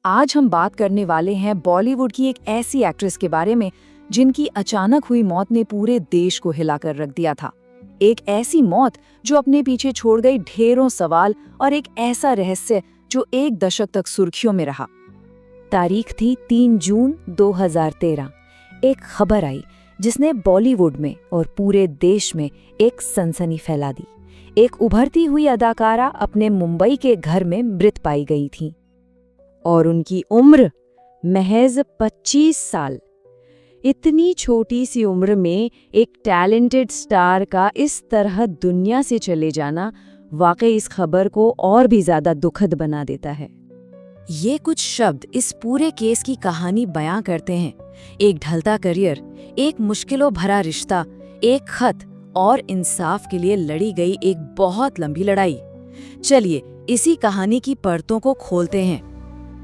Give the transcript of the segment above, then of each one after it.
आज हम बात करने वाले हैं बॉलीवुड की एक ऐसी एक्ट्रेस के बारे में जिनकी अचानक हुई मौत ने पूरे देश को हिलाकर रख दिया था। एक ऐसी मौत जो अपने पीछे छोड़ गई ढेरों सवाल और एक ऐसा रहस्य जो एक दशक तक सुर्खियों में रहा। तारीख थी 3 जून 2013। एक खबर आई जिसने बॉलीवुड में और पूरे देश में एक सनसनी फैला दी। एक उभरती हुई अदाकारा अपने मुंबई के घर में मृत पाई गई थी और उनकी उम्र महज 25 साल। इतनी छोटी सी उम्र में एक टैलेंटेड स्टार का इस तरह दुनिया से चले जाना वाकई इस खबर को और भी ज्यादा दुखद बना देता है। ये कुछ शब्द इस पूरे केस की कहानी बयां करते हैं। एक ढलता करियर, एक मुश्किलों भरा रिश्ता, एक खत और इंसाफ के लिए लड़ी गई एक बहुत लंबी लड़ाई। चलिए इसी कहानी की परतों को खोलते हैं।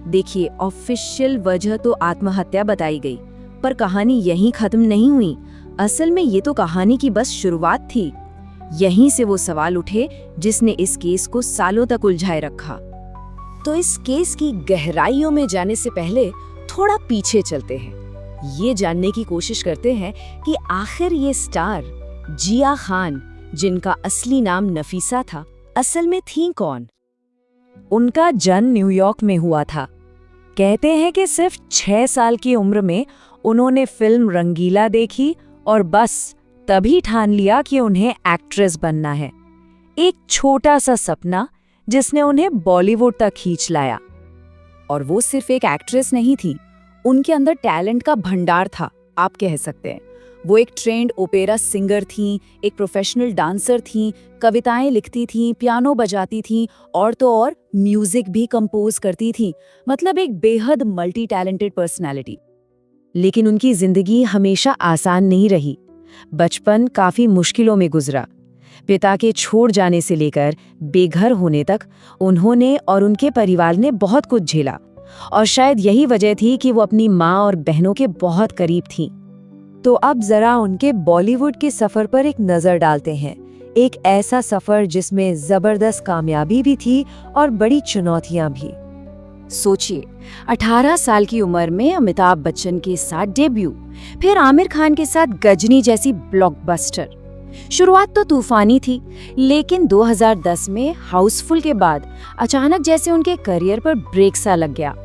देखिए, ऑफिशियल वजह तो आत्महत्या बताई गई, पर कहानी यहीं खत्म नहीं हुई। असल में ये तो कहानी की बस शुरुआत थी। यहीं से वो सवाल उठे जिसने इस केस को सालों तक उलझाए रखा। तो इस केस की गहराइयों में जाने से पहले थोड़ा पीछे चलते हैं। ये जानने की कोशिश करते हैं कि आखिर ये स्टार जिया खान, जिनका असली नाम नफीसा था, असल में थी कौन। उनका जन्म न्यूयॉर्क में हुआ था। कहते हैं कि सिर्फ 6 साल की उम्र में उन्होंने फिल्म रंगीला देखी और बस तभी ठान लिया कि उन्हें एक्ट्रेस बनना है। एक छोटा सा सपना जिसने उन्हें बॉलीवुड तक खींच लाया। और वो सिर्फ एक एक्ट्रेस नहीं थी, उनके अंदर टैलेंट का भंडार था, आप कह सकते हैं। वो एक ट्रेंड ओपेरा सिंगर थीं, एक प्रोफेशनल डांसर थीं, कविताएं लिखती थीं, पियानो बजाती थीं और तो और म्यूजिक भी कंपोज करती थीं। मतलब एक बेहद मल्टी टैलेंटेड पर्सनैलिटी। लेकिन उनकी जिंदगी हमेशा आसान नहीं रही। बचपन काफी मुश्किलों में गुजरा। पिता के छोड़ जाने से लेकर बेघर होने तक उन्होंने और उनके परिवार ने बहुत कुछ झेला। और शायद यही वजह थी कि वो अपनी माँ और बहनों के बहुत करीब थीं। तो अब जरा उनके बॉलीवुड के सफर पर एक नजर डालते हैं। एक ऐसा सफर जिसमें जबरदस्त कामयाबी भी थी और बड़ी चुनौतियां भी। सोचिए, 18 साल की उम्र में अमिताभ बच्चन के साथ डेब्यू, फिर आमिर खान के साथ गजनी जैसी ब्लॉकबस्टर। शुरुआत तो तूफानी थी, लेकिन 2010 में हाउसफुल के बाद अचानक जैसे उनके करियर पर ब्रेक सा लग गया।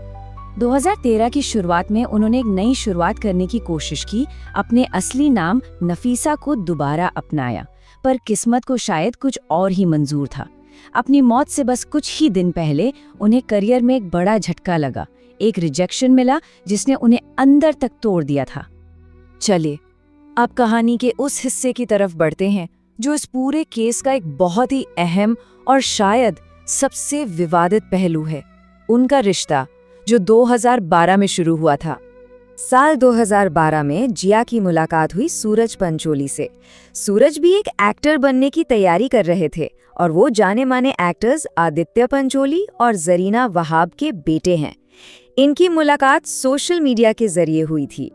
2013 की शुरुआत में उन्होंने एक नई शुरुआत करने की कोशिश की, अपने असली नाम नफीसा को दोबारा अपनाया, पर किस्मत को शायद कुछ और ही मंजूर था। अपनी मौत से बस कुछ ही दिन पहले उन्हें करियर में एक बड़ा झटका लगा। एक रिजेक्शन मिला जिसने उन्हें अंदर तक तोड़ दिया था। चलिए अब कहानी के उस हिस्से की तरफ बढ़ते हैं जो इस पूरे केस का एक बहुत ही अहम और शायद सबसे विवादित पहलू है। उनका रिश्ता जो 2012 में शुरू हुआ था। साल 2012 में जिया की मुलाकात हुई सूरज पंचोली से। सूरज भी एक एक्टर बनने की तैयारी कर रहे थे और वो जाने माने एक्टर्स आदित्य पंचोली और जरीना वहाब के बेटे हैं। इनकी मुलाकात सोशल मीडिया के जरिए हुई थी।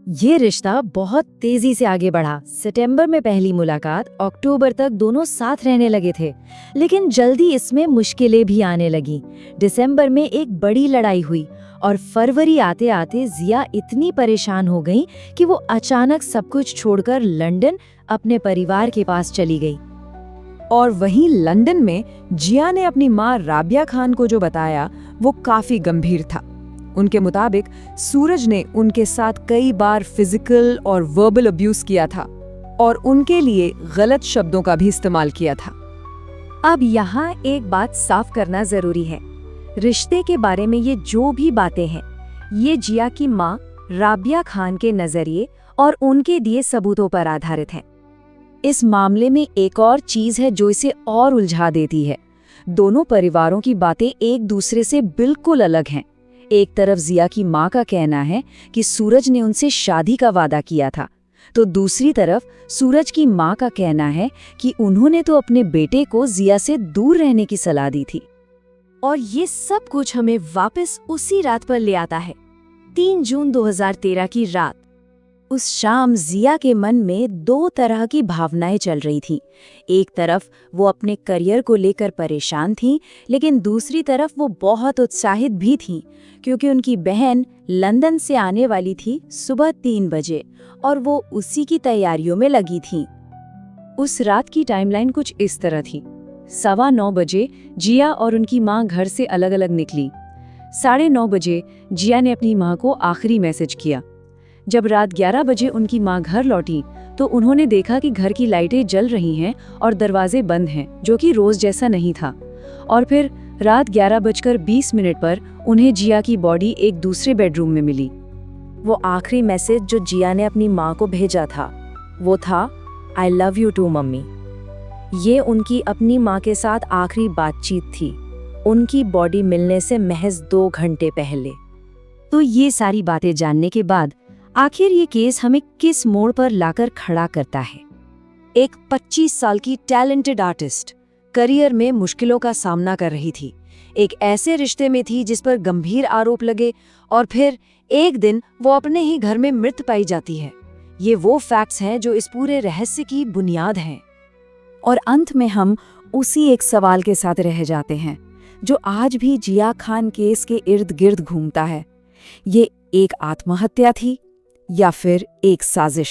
ये रिश्ता बहुत तेजी से आगे बढ़ा। सितंबर में पहली मुलाकात, अक्टूबर तक दोनों साथ रहने लगे थे, लेकिन जल्दी इसमें मुश्किलें भी आने लगी। दिसंबर में एक बड़ी लड़ाई हुई और फरवरी आते आते जिया इतनी परेशान हो गई कि वो अचानक सब कुछ छोड़कर लंदन अपने परिवार के पास चली गई। और वहीं लंदन में जिया ने अपनी माँ राबिया खान को जो बताया वो काफी गंभीर था। उनके मुताबिक सूरज ने उनके साथ कई बार फिजिकल और वर्बल अब्यूज किया था और उनके लिए गलत शब्दों का भी इस्तेमाल किया था। अब यहाँ एक बात साफ करना जरूरी है। रिश्ते के बारे में ये जो भी बातें हैं, ये जिया की माँ राबिया खान के नजरिए और उनके दिए सबूतों पर आधारित हैं। इस मामले में एक और चीज है जो इसे और उलझा देती है। दोनों परिवारों की बातें एक दूसरे से बिल्कुल अलग हैं। एक तरफ जिया की माँ का कहना है कि सूरज ने उनसे शादी का वादा किया था, तो दूसरी तरफ सूरज की माँ का कहना है कि उन्होंने तो अपने बेटे को जिया से दूर रहने की सलाह दी थी। और ये सब कुछ हमें वापस उसी रात पर ले आता है, 3 जून 2013 की रात। उस शाम जिया के मन में दो तरह की भावनाएं चल रही थीं। एक तरफ वो अपने करियर को लेकर परेशान थीं, लेकिन दूसरी तरफ वो बहुत उत्साहित भी थीं, क्योंकि उनकी बहन लंदन से आने वाली थी सुबह 3 बजे और वो उसी की तैयारियों में लगी थीं। उस रात की टाइमलाइन कुछ इस तरह थी। 9:15 बजे जिया और उनकी माँ घर से अलग अलग निकली। 9:30 बजे जिया ने अपनी माँ को आखिरी मैसेज किया। जब रात 11 बजे उनकी माँ घर लौटी तो उन्होंने देखा कि घर की लाइटें जल रही हैं और दरवाजे बंद हैं, जो कि रोज जैसा नहीं था। और फिर रात 11:20 पर उन्हें जिया की बॉडी एक दूसरे बेडरूम में मिली। वो आखिरी मैसेज जो जिया ने अपनी माँ को भेजा था वो था, I love you too mummy. ये उनकी अपनी माँ के साथ आखिरी बातचीत थी, उनकी बॉडी मिलने से महज 2 घंटे पहले। तो ये सारी बातें जानने के बाद आखिर ये केस हमें किस मोड़ पर लाकर खड़ा करता है? एक 25 साल की टैलेंटेड आर्टिस्ट करियर में मुश्किलों का सामना कर रही थी, एक ऐसे रिश्ते में थी जिस पर गंभीर आरोप लगे और फिर एक दिन वो अपने ही घर में मृत पाई जाती है। ये वो फैक्ट्स हैं जो इस पूरे रहस्य की बुनियाद हैं। और अंत में हम उसी एक सवाल के साथ रह जाते हैं जो आज भी जिया खान केस के इर्द गिर्द घूमता है। ये एक आत्महत्या थी या फिर एक साजिश?